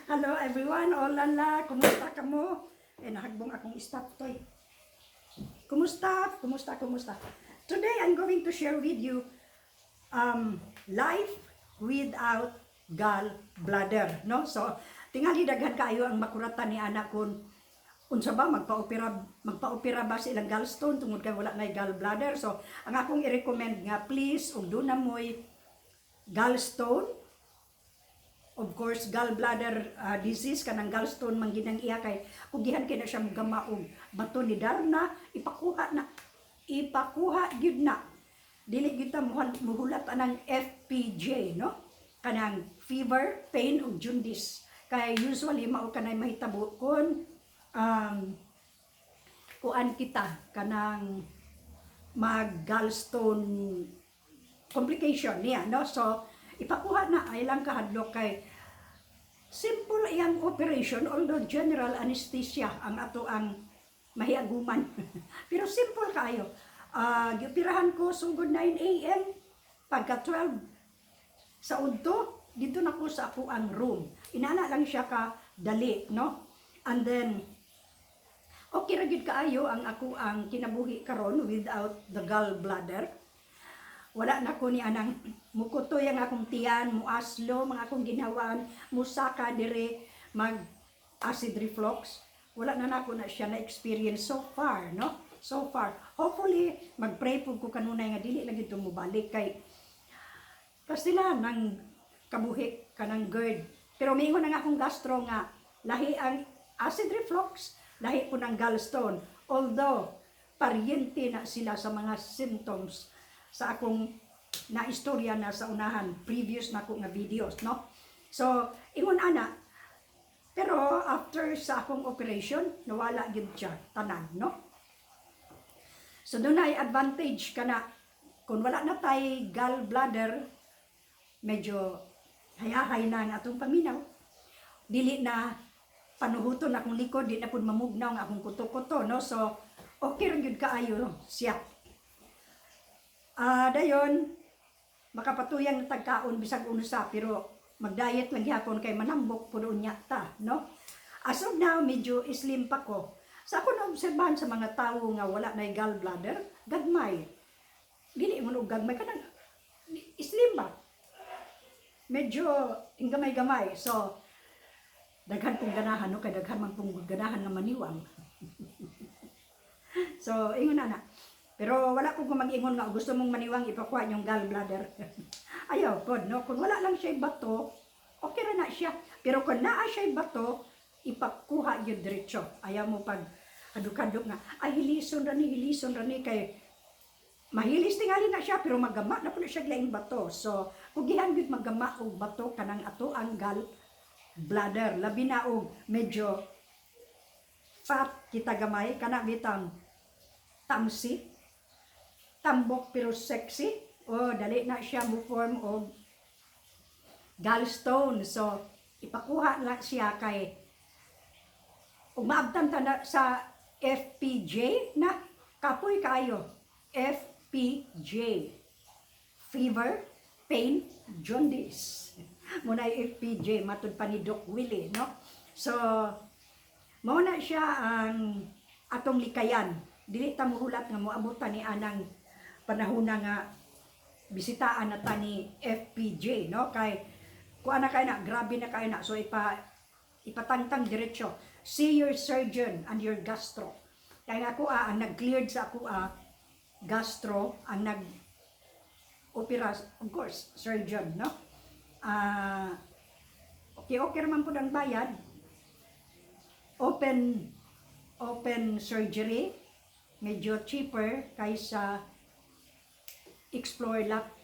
Hello everyone, olala, kumusta ka mo? Nahagbong akong stop toy. Kumusta? Kumusta? Today I'm going to share with you life without gallbladder, no? So, tingali daghan kayo ang makuratan ni anak kun unsa ba magpa-opera ba sa ilang gallstone tungod kay wala nay gallbladder. So, ang akong i-recommend nga please ug do na moy gallstone. Of course, gallbladder disease, kanang gallstone man ginang iya kay kung gihan kay na siya magama og bato ni Darna, ipakuha gyud na. Dili gyud ta muhulat anang FPJ, no? Kanang fever, pain ug jaundice. Kay usually mao kanay mahitabo kun kuan kita kanang mag gallstone complication niya, no? So ipakuha na ay lang kahadlok kay simple iyang operation, although general anesthesia ang ato ang mahiaguman. Pero simple kayo. Gioperahan ko sugod 9 AM, pagka 12 sa udto, dito na ko sa ako ang room. Inana lang siya ka dali, no? And then, okay ra gyud kaayo ang ako ang kinabuhi karon without the gallbladder. Wala na ko ni anang mukutoy ang akong tiyan, muaslo, mga akong ginhawaan, musaka dire mag acid reflux. Wala na nako na siya na experience so far, no? So far. Hopefully magpray pud ko kanunay nga dili lagi ito mubalik kay sila nang kabuhi kanang GERD. Pero mingon ang akong gastro nga lahi ang acid reflux, lahi po ng gallstone. Although paryente na sila sa mga symptoms sa akong naistorya na sa unahan, previous na ko nga videos, no? So, ingon ana, pero after sa akong operation, nawala gyud siya, tanan, no? So, doon ay advantage ka na, kung wala na tay gallbladder, medyo hayahay na ang atong paminaw, dili na panuhuton akong likod, di na po mamugnaw nga akong kuto-kuto, no? So, okay rin gyud kaayo siya. Dayon, makapatuyang na tagkaon bisag unsa pero mag-diet lang gyapon kay manambok puno niya ta, no? As of now, medyo slim pa ko. Sa ako na-obserbahan sa mga tao nga wala na gallbladder, gagmay. Dili mo og gagmay kanang slim ba? Medyo gamay-gamay. So, daghan pong ganahan, no? Kay daghan man pong ganahan nga maniwang. So, ingon na. Pero wala ko mag-ingon nga gusto mong maniwang ipakuha yung gallbladder. Ayaw po, no? Kung wala lang siya bato, okay ra na siya. Pero kung naa siya bato, ipakuha yun diretso. Ayaw mo pag kaduk-kaduk nga, ay hilison rani, kay mahilis tingali na siya, pero magama na po na siya laing bato. So, kung gihan yun magama og bato, kanang ato ang gallbladder. Labi na og medyo fat kita gamay, kanang bitang tamsi. Tambok pero sexy. Dali na siya mo form of gallstone. So, ipakuha lang siya kay umaabtan ta na sa FPJ na kapoy kayo. FPJ. Fever, pain, jaundice. Muna FPJ, matud pa ni Doc Willie, no? So, mauna siya ang atong likayan. Dili ta muhulat nga moabutan ni anang panahon nga bisitaan na ta ni FPJ, no? Kay kuan na kay na, grabe na kay na. So ipatangtang diretso. See your surgeon and your gastro. Kay ako ang nag-cleared sa ako gastro, ang nag-opera, of course, surgeon, no? Okay naman po ang bayad. Open surgery, medyo cheaper kaysa explore lap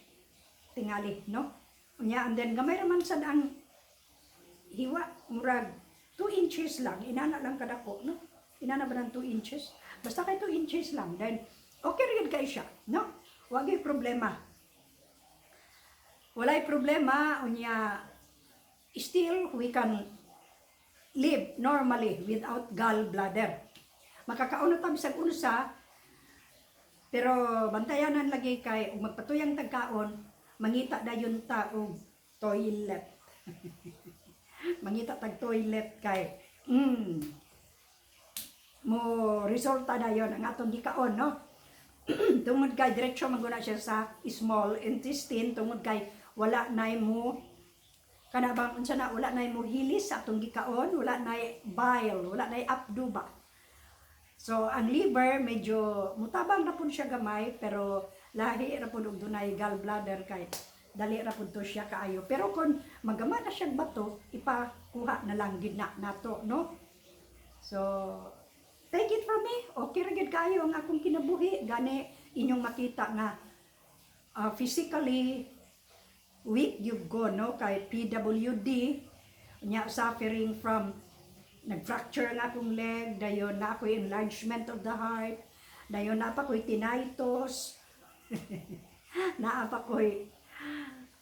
tingali, no? And then gamay naman sa ang hiwa, murag 2 inches lang, inana lang kadako, no? Inana ba ng 2 inches? Basta kay 2 inches lang, then okay rin kay siya, no? Wagay problema. Walay problema, unya still we can live normally without gallbladder. Makakauna ta bisag unsa, pero bantayanan lagi kay ug magpatuyang tagkaon, mangita dayon ta og toilet. mangita tag toilet kay mo resulta na yon ang atong gikaon, no? Tungod kay diretso maguna siya sa small intestine, tungod kay wala nay mo kana bang unsa na, wala nay mo hilis sa atong gikaon, wala nay bile, wala nay apdo ba. So ang liver medyo mutabang ra pud siya gamay, pero lahi ra pud og dunay gallbladder kay dali ra pud to siya kaayo. Pero kung magama na siyang bato, ipakuha na lang gid na nato, no? So take it from me, okay ra gid kaayo ang akong kinabuhi, gani inyong makita nga physically weak you've gone, no? Kay PWD nya suffering from nag-fracture nga akong leg, dayon na ako enlargement of the heart, dayon na pa ko'y tinnitus, na pa ko'y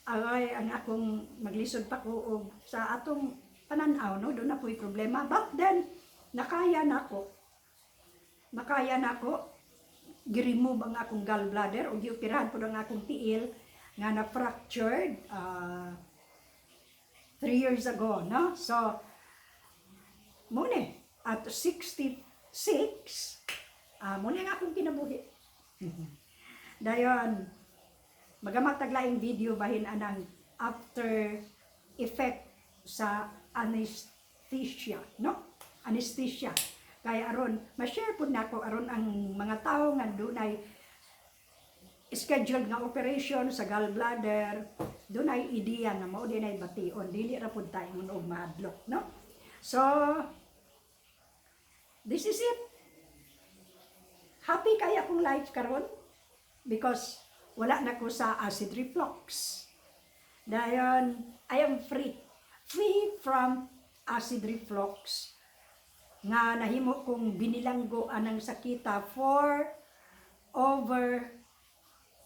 ang akong maglisod pa ko og sa atong pananaw, no? Doon na ko'y problema. But then nakaya na ko gi-remove ang akong gallbladder o gioperahan po ang akong tiil nga na-fractured 3 years ago, no? So muna at 66 muna nga akong kinabuhi. Dayon magamatag laing video bahin anang after effect sa anesthesia, no? Anesthesia. Kaya aron ma-share pud nako aron ang mga tawo nga dunay scheduled nga operation sa gallbladder, dunay ideya na mao dinay bation, dili ra pud ta ingon og mahadlok, no? So this is it. Happy kaya akong life karon because wala na ko sa acid reflux. Dayon I am free from acid reflux nga nahimo kong binilanggo anang sakita for over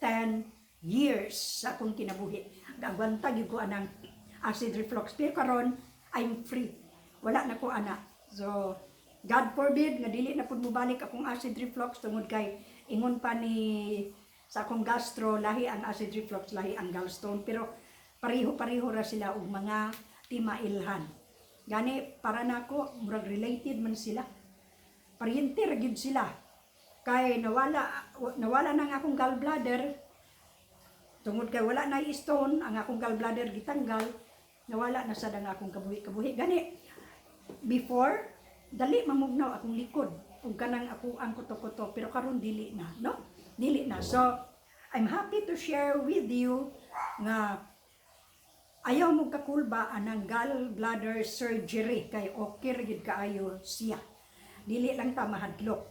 10 years sa akong kinabuhi. Gagwantag ko anang acid reflux. Pero karon I'm free. Wala na ko ana. So God forbid nga dili na pud mobalik akong acid reflux tungod kay ingon pa ni sa akong gastro lahi ang acid reflux, lahi ang gallstone, pero pareho-pareho ra sila og mga timailhan. Gani para nako murag related man sila. Pariente ra gyud sila. Kay nawala nang akong gallbladder tungod kay wala na stone, ang akong gallbladder gitanggal, nawala na sad ang akong kabuhi. Gani before dali mamugnaw akong likod ug kanang ako ang kuto-kuto, pero karon dili na, no? Dili na. So I'm happy to share with you nga ayaw mo kakulba anang gallbladder surgery kay okay ra gid kaayo siya. Dili lang ta mahadlok.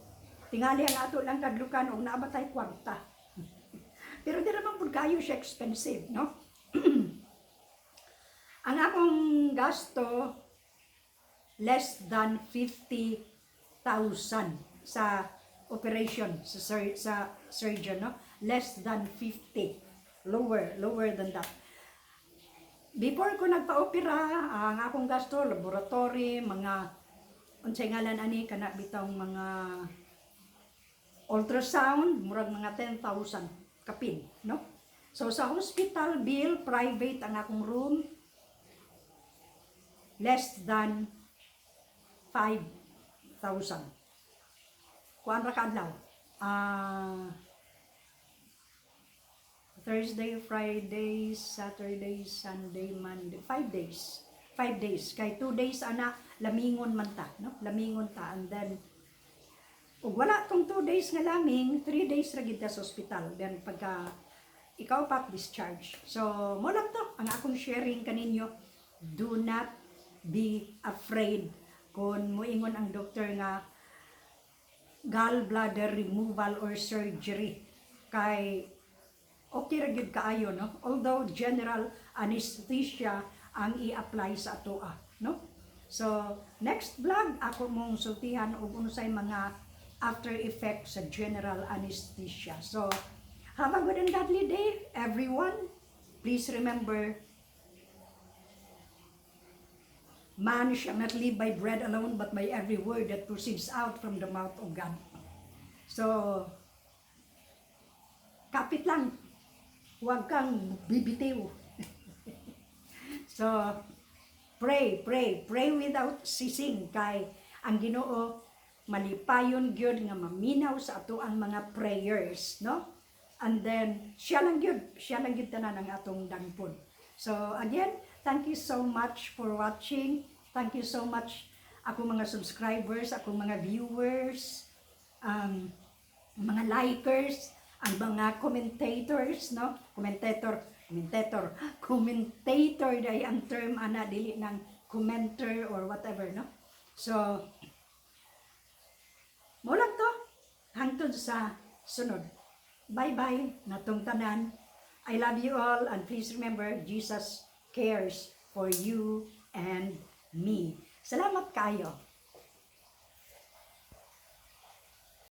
Tingali ang ato lang kadlukan og naabatay kwarta. Pero di naman pud kaayo siya expensive, no? Ang akong gasto less than 50,000 sa operation sa surgeon, no? Less than 50, lower than that. Before ko nagpa-opera, ang akong gasto laboratory, mga unsay ngalan ani kana bitong mga ultrasound, murag mga 10,000 kapin, no? So sa hospital bill, private ang akong room, less than 5,000. Kuan ra kadlaw? Thursday, Friday, Saturday, Sunday, Monday, 5 days. 5 days. Kay 2 days ana lamingon man ta, no? Lamingon ta, and then ug wala tong 2 days nga laming, 3 days ra gid ta sa ospital. Then pagka ikaw pa discharge. So mo lang to ang akong sharing kaninyo. Do not be afraid kung moingon ang doktor nga gallbladder removal or surgery, kay okay ra gyud kaayo, no? Although general anesthesia ang i-apply sa atoa, no? So next vlog ako mong sultihan og unsay mga after effects sa general anesthesia. So have a good and godly day, everyone. Please remember, man shall not live by bread alone, but by every word that proceeds out from the mouth of God. So, kapit lang. Huwag kang bibitiw. So, pray without ceasing kay ang Ginoo malipayon gyud nga maminaw sa ato ang mga prayers, no? And then siya lang gyud tanan ang atong dangpon. So again, thank you so much for watching. Thank you so much ako mga subscribers, ako mga viewers, mga likers, ang mga commentators, no? Commentator day ang term ana dili ng commenter or whatever, no? So mo lang to hangtod sa sunod. Bye-bye natong tanan. I love you all and please remember Jesus cares for you and me. Salamat kayo.